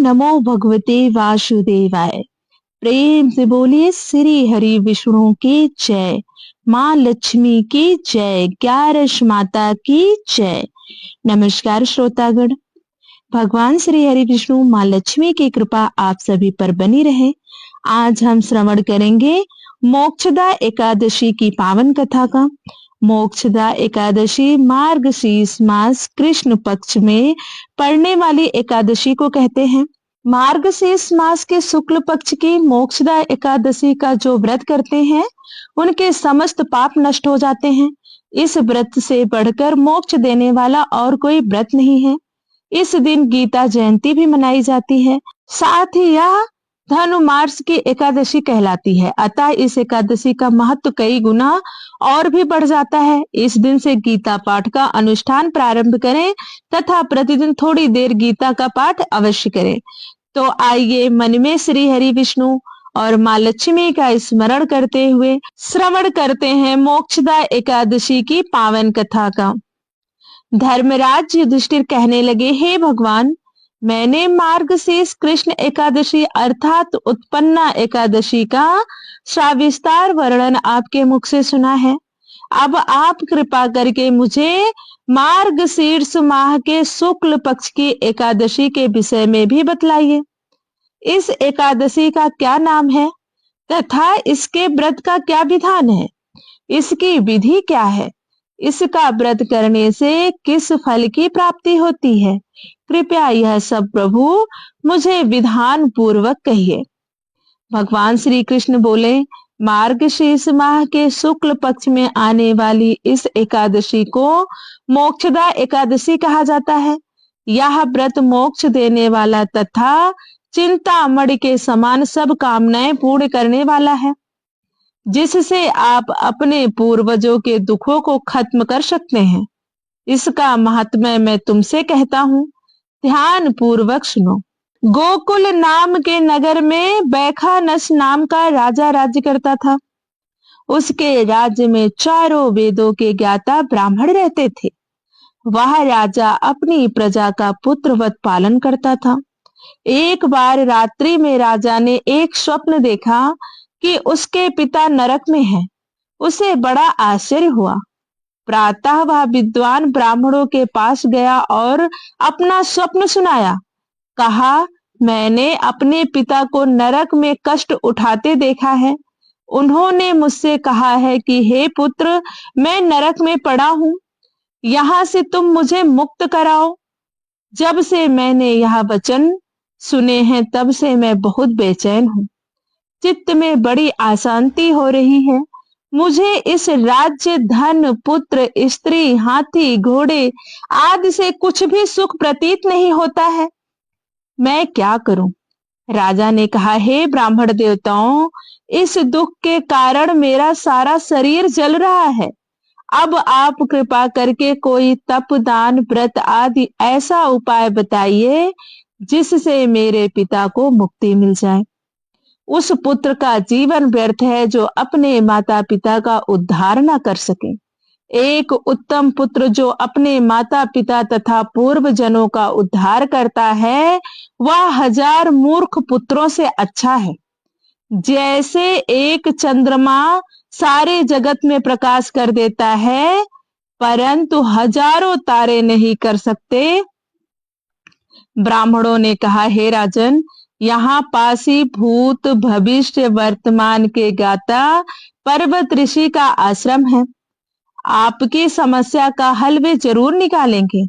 नमो भगवते वासुदेवाय। प्रेम से बोलिए श्री हरि विष्णु की जय, माँ लक्ष्मी की जय, ग्यारस माता की जय। नमस्कार श्रोतागण, भगवान श्री हरि विष्णु माँ लक्ष्मी की कृपा आप सभी पर बनी रहे। आज हम श्रवण करेंगे मोक्षदा एकादशी की पावन कथा का। मोक्षदा एकादशी मार्गशीर्ष मास कृष्ण पक्ष में पड़ने वाली एकादशी को कहते हैं। मार्गशीर्ष मास के शुक्ल पक्ष की मोक्षदा एकादशी का जो व्रत करते हैं उनके समस्त पाप नष्ट हो जाते हैं। इस व्रत से बढ़कर मोक्ष देने वाला और कोई व्रत नहीं है। इस दिन गीता जयंती भी मनाई जाती है। साथ ही यह धनुर्मास की एकादशी कहलाती है। अतः इस एकादशी का महत्व कई गुना और भी बढ़ जाता है। इस दिन से गीता पाठ का अनुष्ठान प्रारंभ करें तथा प्रतिदिन थोड़ी देर गीता का पाठ अवश्य करें। तो आइए मन में श्री हरि विष्णु और माँ लक्ष्मी का स्मरण करते हुए श्रवण करते हैं मोक्षदा एकादशी की पावन कथा का। धर्मराज युधिष्ठिर कहने लगे, हे भगवान, मैंने मार्गशीर्ष कृष्ण एकादशी अर्थात उत्पन्ना एकादशी का सविस्तार वर्णन आपके मुख से सुना है। अब आप कृपा करके मुझे मार्गशीर्ष माह के शुक्ल पक्ष की एकादशी के विषय में भी बतलाइए। इस एकादशी का क्या नाम है तथा इसके व्रत का क्या विधान है? इसकी विधि क्या है? इसका व्रत करने से किस फल की प्राप्ति होती है? कृपया यह सब प्रभु मुझे विधान पूर्वक कहिए। भगवान श्री कृष्ण बोले, मार्गशीर्ष माह के शुक्ल पक्ष में आने वाली इस एकादशी को मोक्षदा एकादशी कहा जाता है। यह व्रत मोक्ष देने वाला तथा चिंतामणि के समान सब कामनाएं पूर्ण करने वाला है, जिससे आप अपने पूर्वजों के दुखों को खत्म कर सकते हैं। इसका महात्म्य मैं तुमसे कहता हूँ, ध्यान पूर्वक सुनो। गोकुल नाम के नगर में बैखानस नाम का राजा राज्य करता था। उसके राज्य में चारों वेदों के ज्ञाता ब्राह्मण रहते थे। वह राजा अपनी प्रजा का पुत्रवत पालन करता था। एक बार रात्रि में राजा ने एक स्वप्न देखा कि उसके पिता नरक में हैं। उसे बड़ा आश्चर्य हुआ। प्रातः वह विद्वान ब्राह्मणों के पास गया और अपना स्वप्न सुनाया। कहा, मैंने अपने पिता को नरक में कष्ट उठाते देखा है। उन्होंने मुझसे कहा है कि हे पुत्र, मैं नरक में पड़ा हूँ, यहाँ से तुम मुझे मुक्त कराओ। जब से मैंने यह वचन सुने हैं तब से मैं बहुत बेचैन हूँ। चित्त में बड़ी अशांति हो रही है। मुझे इस राज्य, धन, पुत्र, स्त्री, हाथी, घोड़े आदि से कुछ भी सुख प्रतीत नहीं होता है। मैं क्या करूं? राजा ने कहा, हे ब्राह्मण देवताओं, इस दुख के कारण मेरा सारा शरीर जल रहा है। अब आप कृपा करके कोई तप, दान, व्रत आदि ऐसा उपाय बताइए जिससे मेरे पिता को मुक्ति मिल जाए। उस पुत्र का जीवन व्यर्थ है जो अपने माता पिता का उद्धार न कर सके। एक उत्तम पुत्र जो अपने माता पिता तथा पूर्व जनों का उद्धार करता है, वह 1000 मूर्ख पुत्रों से अच्छा है। जैसे एक चंद्रमा सारे जगत में प्रकाश कर देता है, परंतु हजारों तारे नहीं कर सकते। ब्राह्मणों ने कहा, हे राजन, यहाँ पास ही भूत, भविष्य, वर्तमान के गाता पर्वत ऋषि का आश्रम है। आपकी समस्या का हल वे जरूर निकालेंगे।